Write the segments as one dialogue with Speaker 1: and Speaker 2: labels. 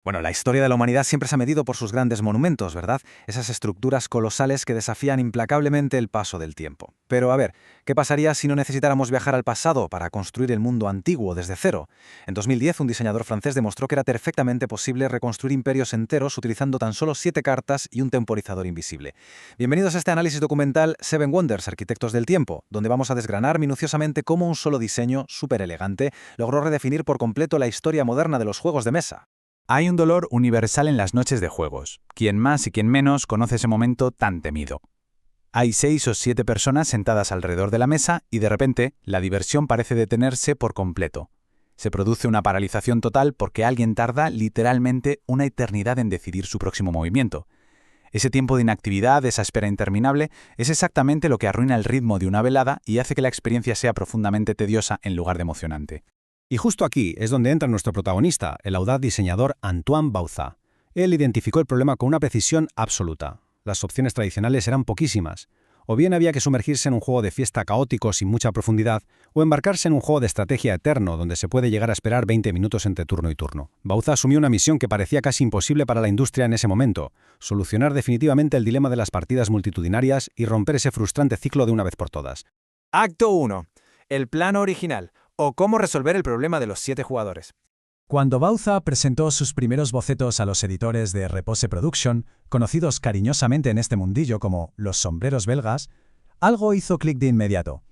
Speaker 1: Bueno, la historia de la humanidad siempre se ha medido por sus grandes monumentos, ¿verdad? Esas estructuras colosales que desafían implacablemente el paso del tiempo. Pero a ver, ¿qué pasaría si no necesitáramos viajar al pasado para construir el mundo antiguo desde cero? En 2010, un diseñador francés demostró que era perfectamente posible reconstruir imperios enteros utilizando tan solo 7 cartas y un temporizador invisible. Bienvenidos a este análisis documental Seven Wonders, Arquitectos del Tiempo, donde vamos a desgranar minuciosamente cómo un solo diseño, súper elegante, logró redefinir por completo la historia moderna de los juegos de mesa.
Speaker 2: Hay un dolor universal en las noches de juegos. Quien más y quien menos conoce ese momento tan temido. Hay 6 o 7 personas sentadas alrededor de la mesa y de repente la diversión parece detenerse por completo. Se produce una paralización total porque alguien tarda literalmente una eternidad en decidir su próximo movimiento. Ese tiempo de inactividad, esa espera interminable, es exactamente lo que arruina el ritmo de una velada y hace que la experiencia sea profundamente tediosa en lugar de emocionante.
Speaker 3: Y justo aquí es donde entra nuestro protagonista, el audaz diseñador Antoine Bauza. Él identificó el problema con una precisión absoluta. Las opciones tradicionales eran poquísimas. O bien había que sumergirse en un juego de fiesta caótico sin mucha profundidad, o embarcarse en un juego de estrategia eterno donde se puede llegar a esperar 20 minutos entre turno y turno. Bauza asumió una misión que parecía casi imposible para la industria en ese momento: solucionar definitivamente el dilema de las partidas multitudinarias y romper ese frustrante ciclo de una vez por todas.
Speaker 1: Acto 1. El plano original, o cómo resolver el problema de los 7 jugadores.
Speaker 4: Cuando Bauza presentó sus primeros bocetos a los editores de Repose Production, conocidos cariñosamente en este mundillo como los sombreros belgas, algo hizo clic de inmediato.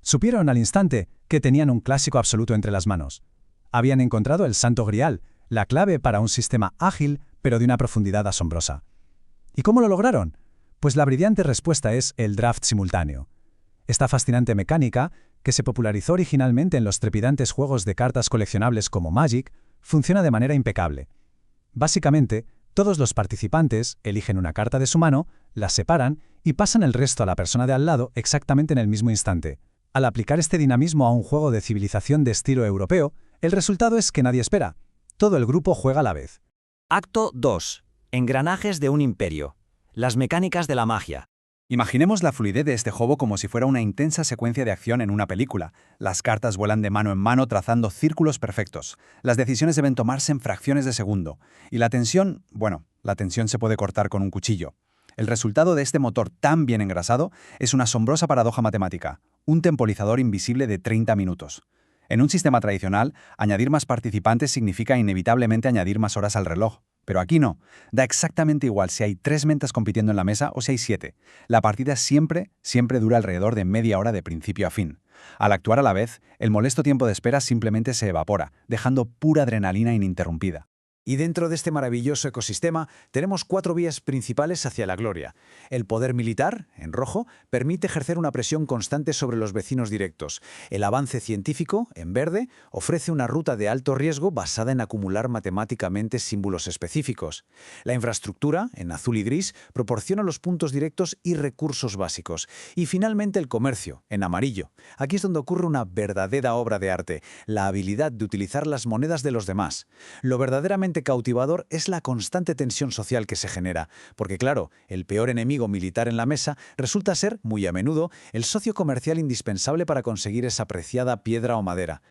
Speaker 4: Supieron al instante que tenían un clásico absoluto entre las manos. Habían encontrado el santo grial, la clave para un sistema ágil, pero de una profundidad asombrosa. ¿Y cómo lo lograron? Pues la brillante respuesta es el draft simultáneo. Esta fascinante mecánica, que se popularizó originalmente en los trepidantes juegos de cartas coleccionables como Magic, funciona de manera impecable. Básicamente, todos los participantes eligen una carta de su mano, la separan y pasan el resto a la persona de al lado exactamente en el mismo instante. Al aplicar este dinamismo a un juego de civilización de estilo europeo, el resultado es que nadie espera. Todo el grupo juega a la vez.
Speaker 5: Acto 2. Engranajes de un imperio. Las mecánicas de la magia.
Speaker 2: Imaginemos la fluidez de este juego como si fuera una intensa secuencia de acción en una película. Las cartas vuelan de mano en mano trazando círculos perfectos. Las decisiones deben tomarse en fracciones de segundo. Y la tensión, la tensión se puede cortar con un cuchillo. El resultado de este motor tan bien engrasado es una asombrosa paradoja matemática: un temporizador invisible de 30 minutos. En un sistema tradicional, añadir más participantes significa inevitablemente añadir más horas al reloj. Pero aquí no. Da exactamente igual si hay 3 mentes compitiendo en la mesa o si hay 7. La partida siempre dura alrededor de media hora de principio a fin. Al actuar a la vez, el molesto tiempo de espera simplemente se evapora, dejando pura adrenalina ininterrumpida.
Speaker 6: Y dentro de este maravilloso ecosistema tenemos 4 vías principales hacia la gloria. El poder militar, en rojo, permite ejercer una presión constante sobre los vecinos directos. El avance científico, en verde, ofrece una ruta de alto riesgo basada en acumular matemáticamente símbolos específicos. La infraestructura, en azul y gris, proporciona los puntos directos y recursos básicos. Y finalmente el comercio, en amarillo. Aquí es donde ocurre una verdadera obra de arte: la habilidad de utilizar las monedas de los demás. Lo verdaderamente cautivador es la constante tensión social que se genera, porque claro, el peor enemigo militar en la mesa resulta ser, muy a menudo, el socio comercial indispensable para conseguir esa preciada piedra o madera.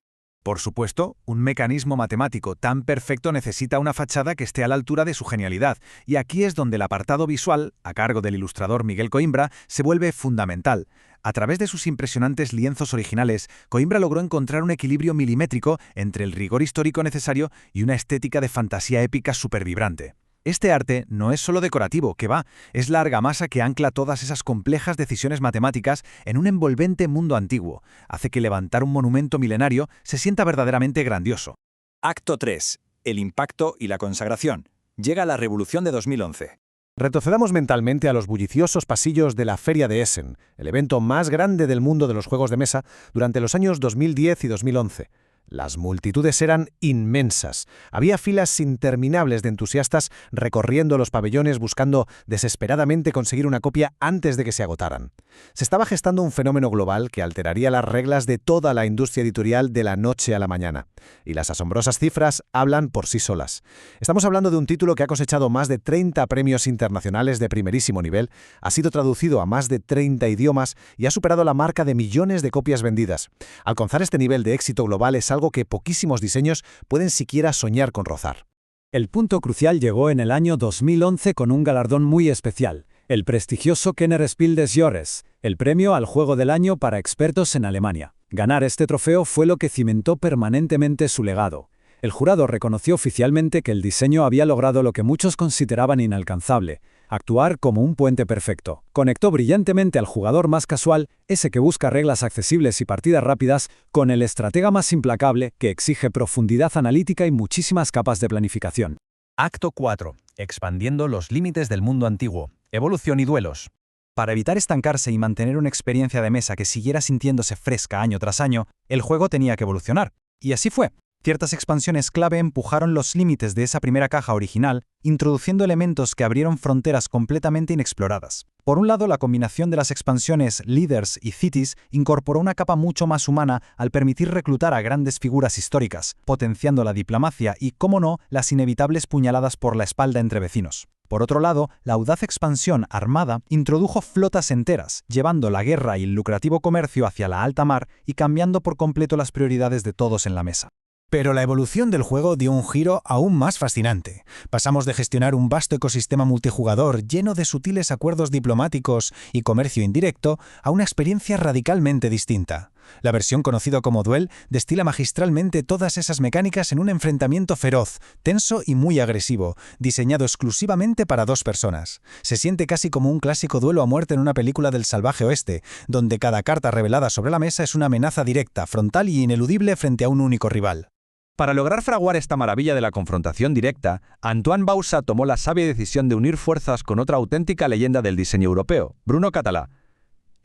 Speaker 1: Por supuesto, un mecanismo matemático tan perfecto necesita una fachada que esté a la altura de su genialidad, y aquí es donde el apartado visual, a cargo del ilustrador Miguel Coimbra, se vuelve fundamental. A través de sus impresionantes lienzos originales, Coimbra logró encontrar un equilibrio milimétrico entre el rigor histórico necesario y una estética de fantasía épica supervibrante. Este arte no es solo decorativo, que va, es la argamasa que ancla todas esas complejas decisiones matemáticas en un envolvente mundo antiguo. Hace que levantar un monumento milenario se sienta verdaderamente grandioso.
Speaker 5: Acto 3. El impacto y la consagración. Llega la Revolución de 2011.
Speaker 3: Retrocedamos mentalmente a los bulliciosos pasillos de la Feria de Essen, el evento más grande del mundo de los juegos de mesa durante los años 2010 y 2011. Las multitudes eran inmensas. Había filas interminables de entusiastas recorriendo los pabellones buscando desesperadamente conseguir una copia antes de que se agotaran. Se estaba gestando un fenómeno global que alteraría las reglas de toda la industria editorial de la noche a la mañana. Y las asombrosas cifras hablan por sí solas. Estamos hablando de un título que ha cosechado más de 30 premios internacionales de primerísimo nivel, ha sido traducido a más de 30 idiomas y ha superado la marca de millones de copias vendidas. Alcanzar este nivel de éxito global es algo que poquísimos diseños pueden siquiera soñar con rozar.
Speaker 7: El punto crucial llegó en el año 2011 con un galardón muy especial, el prestigioso Kenner Spiel des Jahres, el premio al Juego del Año para expertos en Alemania. Ganar este trofeo fue lo que cimentó permanentemente su legado. El jurado reconoció oficialmente que el diseño había logrado lo que muchos consideraban inalcanzable, actuar como un puente perfecto. Conectó brillantemente al jugador más casual, ese que busca reglas accesibles y partidas rápidas, con el estratega más implacable, que exige profundidad analítica y muchísimas capas de planificación.
Speaker 2: Acto 4. Expandiendo los límites del mundo antiguo. Evolución y duelos.
Speaker 5: Para evitar estancarse y mantener una experiencia de mesa que siguiera sintiéndose fresca año tras año, el juego tenía que evolucionar. Y así fue. Ciertas expansiones clave empujaron los límites de esa primera caja original, introduciendo elementos que abrieron fronteras completamente inexploradas. Por un lado, la combinación de las expansiones Leaders y Cities incorporó una capa mucho más humana al permitir reclutar a grandes figuras históricas, potenciando la diplomacia y, cómo no, las inevitables puñaladas por la espalda entre vecinos. Por otro lado, la audaz expansión Armada introdujo flotas enteras, llevando la guerra y el lucrativo comercio hacia la alta mar y cambiando por completo las prioridades de todos en la mesa.
Speaker 1: Pero la evolución del juego dio un giro aún más fascinante. Pasamos de gestionar un vasto ecosistema multijugador lleno de sutiles acuerdos diplomáticos y comercio indirecto a una experiencia radicalmente distinta. La versión conocida como Duel destila magistralmente todas esas mecánicas en un enfrentamiento feroz, tenso y muy agresivo, diseñado exclusivamente para dos personas. Se siente casi como un clásico duelo a muerte en una película del salvaje oeste, donde cada carta revelada sobre la mesa es una amenaza directa, frontal y ineludible frente a un único rival.
Speaker 5: Para lograr fraguar esta maravilla de la confrontación directa, Antoine Bauza tomó la sabia decisión de unir fuerzas con otra auténtica leyenda del diseño europeo, Bruno Catala.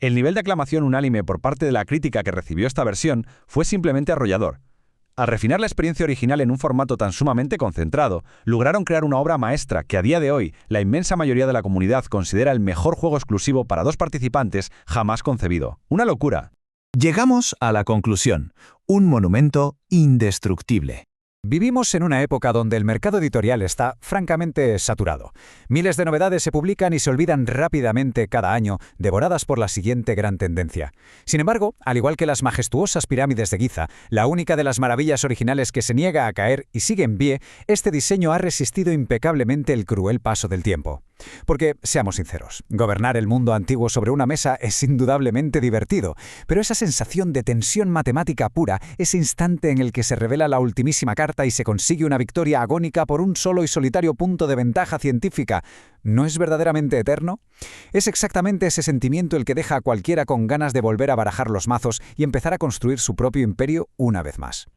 Speaker 5: El nivel de aclamación unánime por parte de la crítica que recibió esta versión fue simplemente arrollador. Al refinar la experiencia original en un formato tan sumamente concentrado, lograron crear una obra maestra que a día de hoy la inmensa mayoría de la comunidad considera el mejor juego exclusivo para dos participantes jamás concebido. ¡Una locura!
Speaker 8: Llegamos a la conclusión, un monumento indestructible.
Speaker 9: Vivimos en una época donde el mercado editorial está francamente saturado. Miles de novedades se publican y se olvidan rápidamente cada año, devoradas por la siguiente gran tendencia. Sin embargo, al igual que las majestuosas pirámides de Giza, la única de las maravillas originales que se niega a caer y sigue en pie, este diseño ha resistido impecablemente el cruel paso del tiempo. Porque, seamos sinceros, gobernar el mundo antiguo sobre una mesa es indudablemente divertido, pero esa sensación de tensión matemática pura, ese instante en el que se revela la ultimísima carta y se consigue una victoria agónica por un solo y solitario punto de ventaja científica, ¿no es verdaderamente eterno? Es exactamente ese sentimiento el que deja a cualquiera con ganas de volver a barajar los mazos y empezar a construir su propio imperio una vez más.